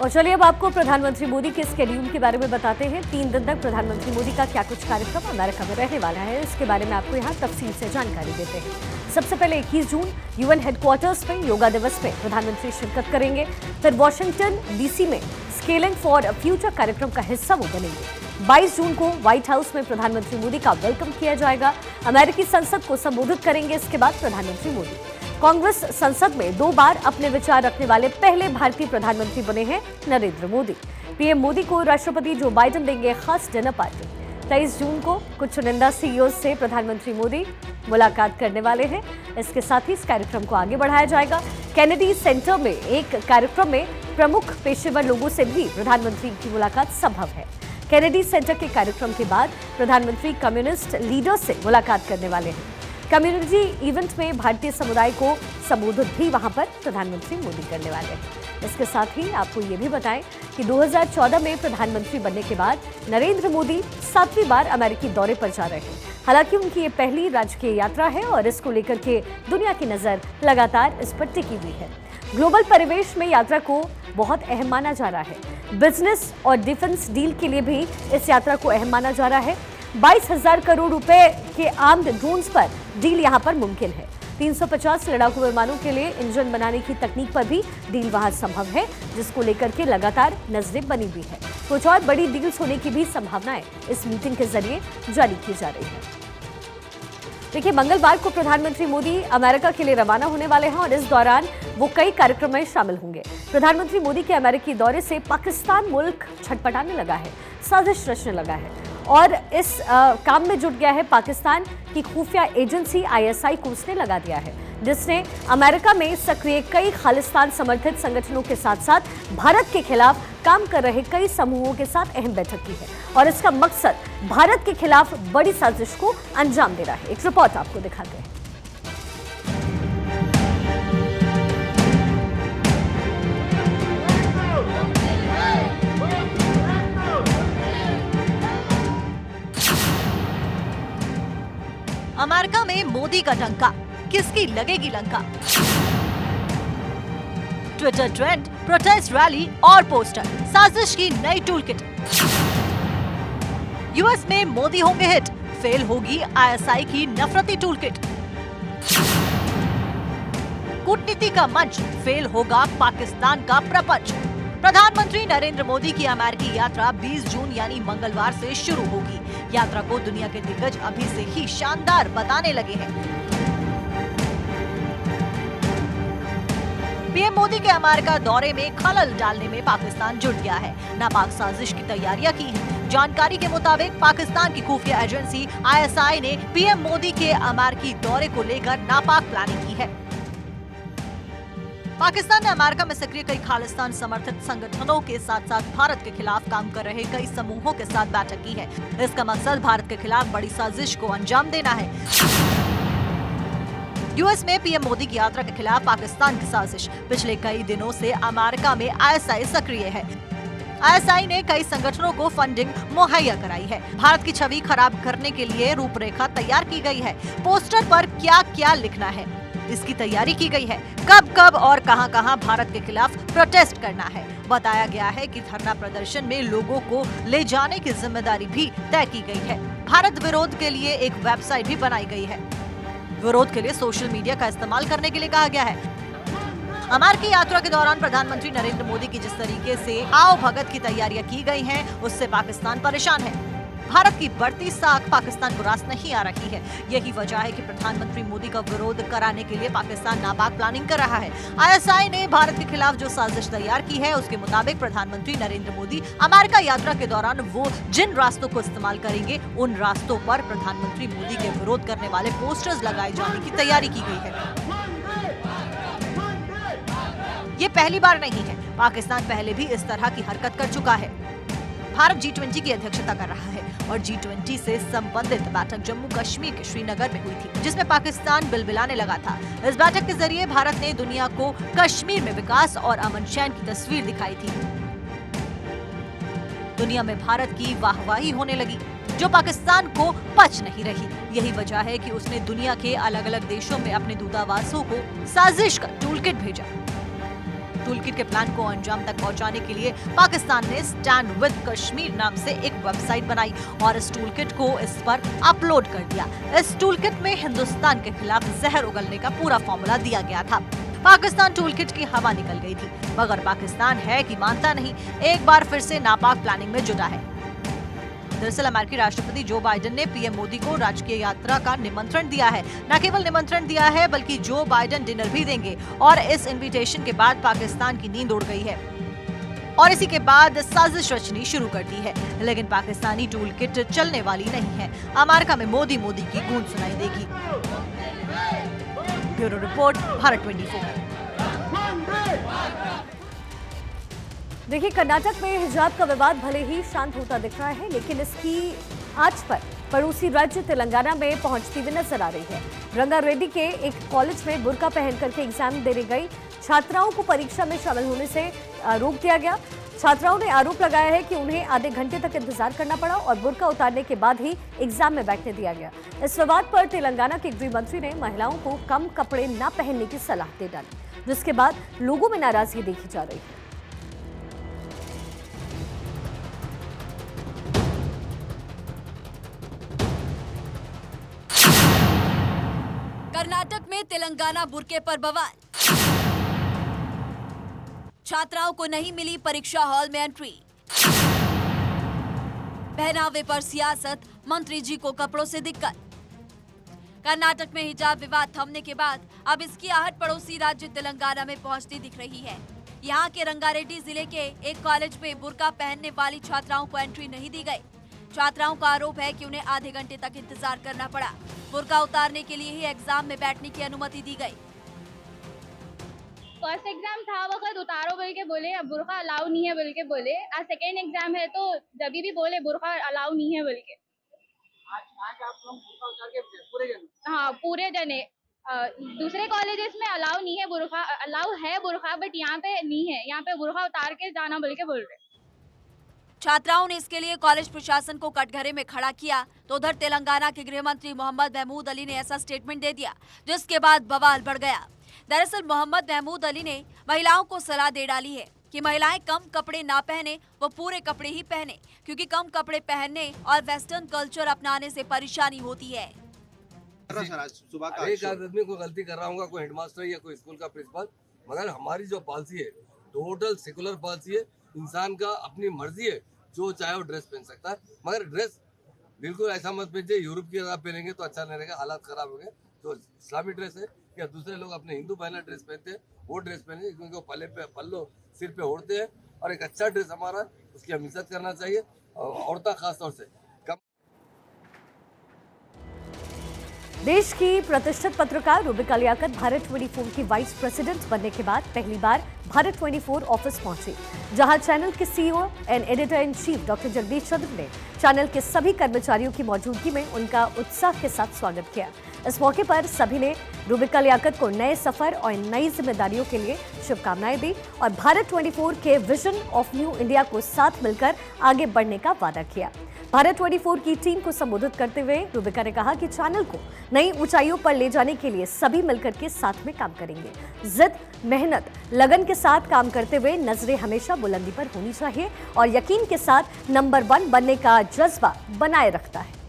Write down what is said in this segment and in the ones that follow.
और चलिए अब आपको प्रधानमंत्री मोदी के स्केड्यूल के बारे में बताते हैं। 3 दिन तक प्रधानमंत्री मोदी का क्या कुछ कार्यक्रम अमेरिका में रहने वाला है, इसके बारे में आपको यहाँ तफसील से जानकारी देते हैं। सबसे पहले 21 जून यूएन हेडक्वार्टर्स में योगा दिवस में प्रधानमंत्री शिरकत करेंगे। फिर वॉशिंगटन डीसी में स्केलिंग फॉर फ्यूचर कार्यक्रम का हिस्सा वो बनेंगे। 22 जून को व्हाइट हाउस में प्रधानमंत्री मोदी का वेलकम किया जाएगा। अमेरिकी संसद को संबोधित करेंगे। इसके बाद प्रधानमंत्री मोदी कांग्रेस संसद में 2 बार अपने विचार रखने वाले पहले भारतीय प्रधानमंत्री बने हैं नरेंद्र मोदी। पीएम मोदी को राष्ट्रपति जो बाइडेन देंगे खास डिनर पार्टी। 23 जून को कुछ चुनिंदा सीईओ से प्रधानमंत्री मोदी मुलाकात करने वाले हैं। इसके साथ ही इस कार्यक्रम को आगे बढ़ाया जाएगा। कैनेडी सेंटर में एक कार्यक्रम में प्रमुख पेशेवर लोगों से भी प्रधानमंत्री की मुलाकात संभव है। कैनेडी सेंटर के कार्यक्रम के बाद प्रधानमंत्री कम्युनिस्ट लीडर से मुलाकात करने वाले हैं। कम्युनिटी इवेंट में भारतीय समुदाय को संबोधित भी वहां पर प्रधानमंत्री मोदी करने वाले हैं। इसके साथ ही आपको ये भी बताएं कि 2014 में प्रधानमंत्री बनने के बाद नरेंद्र मोदी 7वीं बार अमेरिकी दौरे पर जा रहे हैं। हालांकि उनकी ये पहली राजकीय यात्रा है और इसको लेकर के दुनिया की नजर लगातार इस पर टिकी हुई है। ग्लोबल परिवेश में यात्रा को बहुत अहम माना जा रहा है। बिजनेस और डिफेंस डील के लिए भी इस यात्रा को अहम माना जा रहा है। 22,000 करोड़ रुपए के आर्म्ड ड्रोन्स पर डील यहां पर मुमकिन है। 350 लड़ाकू विमानों के लिए इंजन बनाने की तकनीक पर भी डील वहां संभव है, जिसको लेकर के लगातार नजरें बनी हुई है। कुछ और बड़ी डील्स होने की भी संभावनाएं इस मीटिंग के जरिए जारी की जा रही है। देखिए, मंगलवार को प्रधानमंत्री मोदी अमेरिका के लिए रवाना होने वाले हैं और इस दौरान वो कई कार्यक्रम में शामिल होंगे। प्रधानमंत्री मोदी के अमेरिकी दौरे से पाकिस्तान मुल्क छटपटाने लगा है, साजिश रचने लगा है और इस काम में जुट गया है। पाकिस्तान की खुफिया एजेंसी आईएसआई को उसने लगा दिया है, जिसने अमेरिका में सक्रिय कई खालिस्तान समर्थित संगठनों के साथ साथ भारत के खिलाफ काम कर रहे कई समूहों के साथ अहम बैठक की है और इसका मकसद भारत के खिलाफ बड़ी साजिश को अंजाम देना है। एक रिपोर्ट आपको दिखाते हैं। अमेरिका में मोदी का डंका, किसकी लगेगी Lanka. Twitter trend, protest rally और पोस्टर, साजिश की नई टूलकिट। यूएस में मोदी होंगे हिट, फेल होगी आईएसआई की नफरती टूलकिट। कूटनीति का मंच, फेल होगा पाकिस्तान का प्रपंच। प्रधानमंत्री नरेंद्र मोदी की अमेरिकी यात्रा 20 जून यानी मंगलवार से शुरू होगी। यात्रा को दुनिया के दिग्गज अभी से ही शानदार बताने लगे हैं। पीएम मोदी के अमेरिका दौरे में खलल डालने में पाकिस्तान जुट गया है। नापाक साजिश की तैयारियां की हैं। जानकारी के मुताबिक पाकिस्तान की खुफिया एजेंसी आईएसआई ने पीएम मोदी के अमेरिकी दौरे को लेकर नापाक प्लानिंग की है। पाकिस्तान ने अमेरिका में सक्रिय कई खालिस्तान समर्थित संगठनों के साथ साथ भारत के खिलाफ काम कर रहे कई समूहों के साथ बैठक की है। इसका मकसद भारत के खिलाफ बड़ी साजिश को अंजाम देना है। यूएस में पीएम मोदी की यात्रा के खिलाफ पाकिस्तान की साजिश। पिछले कई दिनों से अमेरिका में आईएसआई सक्रिय है। आईएसआई ने कई संगठनों को फंडिंग मुहैया कराई है। भारत की छवि खराब करने के लिए रूपरेखा तैयार की गई है। पोस्टर पर क्या क्या लिखना है, इसकी तैयारी की गई है। कब कब और कहां कहां भारत के खिलाफ प्रोटेस्ट करना है। बताया गया है कि धरना प्रदर्शन में लोगों को ले जाने की जिम्मेदारी भी तय की गई है। भारत विरोध के लिए एक वेबसाइट भी बनाई गई है। विरोध के लिए सोशल मीडिया का इस्तेमाल करने के लिए कहा गया है। अमेरिकी यात्रा के दौरान प्रधानमंत्री नरेंद्र मोदी की जिस तरीके से आओ भगत की तैयारियां की गई हैं, उससे पाकिस्तान परेशान है। भारत की बढ़ती साख पाकिस्तान को रास नहीं आ रही है। यही वजह है कि प्रधानमंत्री मोदी का विरोध कराने के लिए पाकिस्तान नापाक प्लानिंग कर रहा है। आईएसआई ने भारत के खिलाफ जो साजिश तैयार की है, उसके मुताबिक प्रधानमंत्री नरेंद्र मोदी अमेरिका यात्रा के दौरान वो जिन रास्तों को इस्तेमाल करेंगे, उन रास्तों पर प्रधानमंत्री मोदी के विरोध करने वाले पोस्टर्स लगाए जाने की तैयारी की गई है। ये पहली बार नहीं है। पाकिस्तान पहले भी इस तरह की हरकत कर चुका है। भारत G20 की अध्यक्षता कर रहा है और G20 से संबंधित बैठक जम्मू कश्मीर के श्रीनगर में हुई थी, जिसमें पाकिस्तान बिलबिलाने लगा था। इस बैठक के जरिए भारत ने दुनिया को कश्मीर में विकास और अमन चैन की तस्वीर दिखाई थी। दुनिया में भारत की वाहवाही होने लगी, जो पाकिस्तान को पच नहीं रही। यही वजह है कि उसने दुनिया के अलग अलग देशों में अपने दूतावासों को साजिश का टूलकिट भेजा। टूलकिट के प्लान को अंजाम तक पहुंचाने के लिए पाकिस्तान ने स्टैंड विद कश्मीर नाम से एक वेबसाइट बनाई और इस टूलकिट को इस पर अपलोड कर दिया। इस टूलकिट में हिंदुस्तान के खिलाफ जहर उगलने का पूरा फॉर्मूला दिया गया था। पाकिस्तान टूलकिट की हवा निकल गई थी, मगर पाकिस्तान है कि मानता नहीं, एक बार फिर से नापाक प्लानिंग में जुटा है। दरअसल अमेरिकी राष्ट्रपति जो बाइडेन ने पीएम मोदी को राजकीय यात्रा का निमंत्रण दिया है। न केवल निमंत्रण दिया है बल्कि जो बाइडेन डिनर भी देंगे और इस इनविटेशन के बाद पाकिस्तान की नींद उड़ गई है और इसी के बाद साजिश रचनी शुरू कर दी है। लेकिन पाकिस्तानी टूल किट चलने वाली नहीं है। अमेरिका में मोदी मोदी की गूंज सुनाई देगी। Bureau report, Bharat 24। देखिए, कर्नाटक में हिजाब का विवाद भले ही शांत होता दिख रहा है, लेकिन इसकी आंच पर पड़ोसी राज्य तेलंगाना में पहुंचती हुई नजर आ रही है। रंगारेड्डी के एक कॉलेज में बुर्का पहन करके एग्जाम देने गई छात्राओं को परीक्षा में शामिल होने से रोक दिया गया। छात्राओं ने आरोप लगाया है कि उन्हें आधे घंटे तक इंतजार करना पड़ा और बुर्का उतारने के बाद ही एग्जाम में बैठने दिया गया। इस विवाद पर तेलंगाना के गृह मंत्री ने महिलाओं को कम कपड़े न पहनने की सलाह दे डाली, जिसके बाद लोगों में नाराजगी देखी जा रही है। कर्नाटक में तेलंगाना बुर्के पर बवाल, छात्राओं को नहीं मिली परीक्षा हॉल में एंट्री, पहनावे पर सियासत, मंत्री जी को कपड़ों से दिक्कत। कर्नाटक में हिजाब विवाद थमने के बाद अब इसकी आहट पड़ोसी राज्य तेलंगाना में पहुंचती दिख रही है। यहाँ के रंगारेड्डी जिले के एक कॉलेज में बुर्का पहनने वाली छात्राओं को एंट्री नहीं दी गई। छात्राओं का आरोप है कि उन्हें आधे घंटे तक इंतजार करना पड़ा। बुर्का उतारने के लिए ही एग्जाम में बैठने की अनुमति दी गई। फर्स्ट एग्जाम था वक्त उतारो बोल के बोले, अब बुर्का अलाउ नहीं है बोल के बोले। आज सेकेंड एग्जाम है तो जब भी बोले बुर्का अलाउ नहीं है बोल के। आज आप लोग बुर्का उतार के पूरे जने? हाँ, पूरे जने। दूसरे कॉलेजेस में अलाउ नहीं है बुर्का, अलाउ है बुर्का बट यहाँ पे नहीं है। यहाँ पे बुर्का उतार के जाना बोल के बोल रहे। छात्राओं ने इसके लिए कॉलेज प्रशासन को कटघरे में खड़ा किया तो उधर तेलंगाना के गृह मंत्री मोहम्मद महमूद अली ने ऐसा स्टेटमेंट दे दिया जिसके बाद बवाल बढ़ गया। दरअसल मोहम्मद महमूद अली ने महिलाओं को सलाह दे डाली है कि महिलाएं कम कपड़े ना पहने, वो पूरे कपड़े ही पहने, क्योंकि कम कपड़े पहनने और वेस्टर्न कल्चर अपनाने से परेशानी होती है। एक आदमी को गलती कर रहा होगा, कोई हेडमास्टर या कोई स्कूल का प्रिंसिपल, मगर हमारी जो पॉलिसी है टोटल सेकुलर पॉलिसी है। इंसान का अपनी मर्जी है, जो चाहे वो ड्रेस पहन सकता है, मगर ड्रेस बिल्कुल ऐसा मत पहनिए यूरोप की अगर पहनेंगे तो अच्छा नहीं रहेगा, हालात खराब होंगे। तो इस्लामी ड्रेस है या दूसरे लोग अपने हिंदू पहना ड्रेस पहनते हैं, वो ड्रेस पहने, क्योंकि वो पल्लो सिर पे ओढ़ते हैं और एक अच्छा ड्रेस हमारा, उसकी हम इज्जत करना चाहिए, औरतें खास तौर से। देश की प्रतिष्ठित पत्रकार रुबिका लियाकत भारत 24 की वाइस प्रेसिडेंट बनने के बाद पहली बार भारत 24 ऑफिस पहुंची, जहां चैनल के CEO and editor in chief doctor Jagdish Chandra ने चैनल के सभी कर्मचारियों की मौजूदगी में उनका उत्साह के साथ स्वागत किया। इस मौके पर सभी ने रुबिका लियाकत को नए सफर और नई जिम्मेदारियों के लिए शुभकामनाएं दी और भारत 24 के विजन ऑफ न्यू इंडिया को साथ मिलकर आगे बढ़ने का वादा किया। भारत 24 की टीम को संबोधित करते हुए रुबिका ने कहा कि चैनल को नई ऊंचाइयों पर ले जाने के लिए सभी मिलकर के साथ में काम करेंगे। जिद, मेहनत, लगन के साथ काम करते हुए नजरें हमेशा बुलंदी पर होनी चाहिए और यकीन के साथ नंबर 1 बनने का जज्बा बनाए रखता है।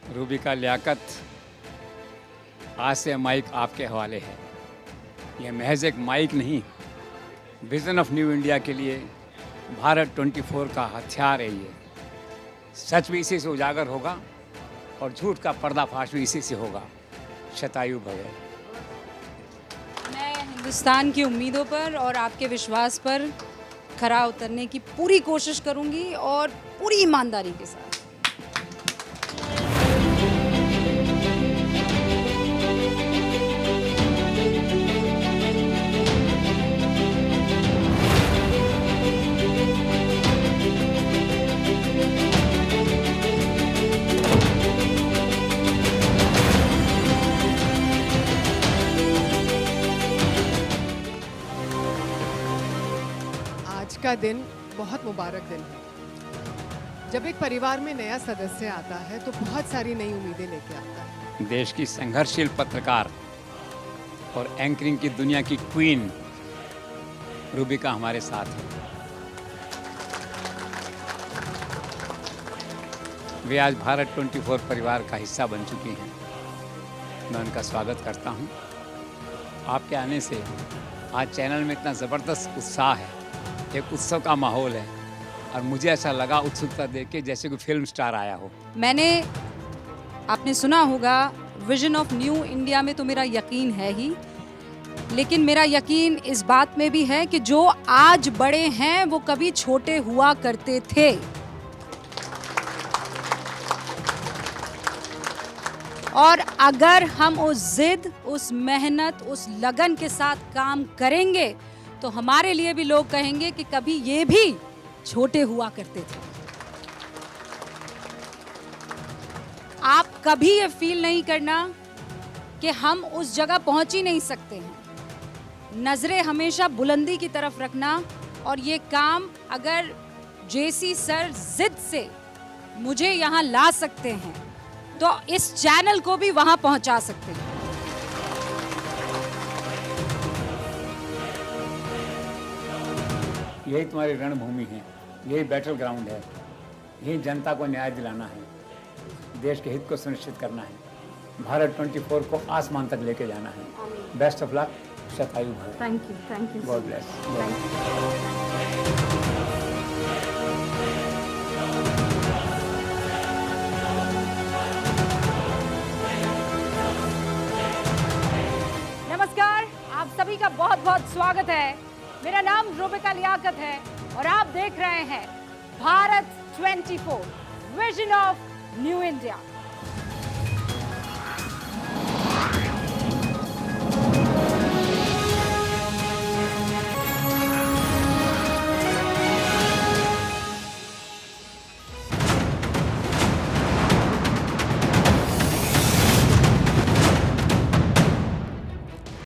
रुबिका लियाकत, आज से माइक आपके हवाले है। यह महज एक माइक नहीं, विजन ऑफ न्यू इंडिया के लिए भारत 24 का हथियार है। ये सच भी इसी से उजागर होगा और झूठ का पर्दाफाश भी इसी से होगा। शतायु भवे। मैं हिंदुस्तान की उम्मीदों पर और आपके विश्वास पर खरा उतरने की पूरी कोशिश करूंगी और पूरी ईमानदारी के साथ। आज का दिन बहुत मुबारक दिन है। जब एक परिवार में नया सदस्य आता है तो बहुत सारी नई उम्मीदें लेके आता है। देश की संघर्षशील पत्रकार और एंकरिंग की दुनिया की क्वीन रूबिका हमारे साथ है। वे आज भारत 24 परिवार का हिस्सा बन चुकी हैं। मैं उनका स्वागत करता हूं। आपके आने से आज चैनल में इतना ज़बरदस्त उत्साह है, एक उत्सव का माहौल है और मुझे ऐसा लगा उत्सुकता देख के जैसे कोई फिल्म स्टार आया हो। आपने सुना होगा विजन ऑफ न्यू इंडिया में तो मेरा यकीन है ही, लेकिन मेरा यकीन इस बात में भी है कि जो आज बड़े हैं वो कभी छोटे हुआ करते थे। और अगर हम उस जिद, उस मेहनत, उस लगन के साथ काम करेंगे तो हमारे लिए भी लोग कहेंगे कि कभी ये भी छोटे हुआ करते थे। आप कभी ये फील नहीं करना कि हम उस जगह पहुंच ही नहीं सकते हैं। नजरें हमेशा बुलंदी की तरफ रखना और ये काम अगर जेसी सर जिद से मुझे यहाँ ला सकते हैं तो इस चैनल को भी वहां पहुंचा सकते हैं। यही तुम्हारी रणभूमि है, यही बैटल ग्राउंड है, यही जनता को न्याय दिलाना है, देश के हित को सुनिश्चित करना है, भारत 24 को आसमान तक लेके जाना है। बेस्ट ऑफ लक, शतायु भव। Thank you God bless. नमस्कार, आप सभी का बहुत बहुत स्वागत है। मेरा नाम रूबिका लियाकत है और आप देख रहे हैं Bharat 24 vision of new India.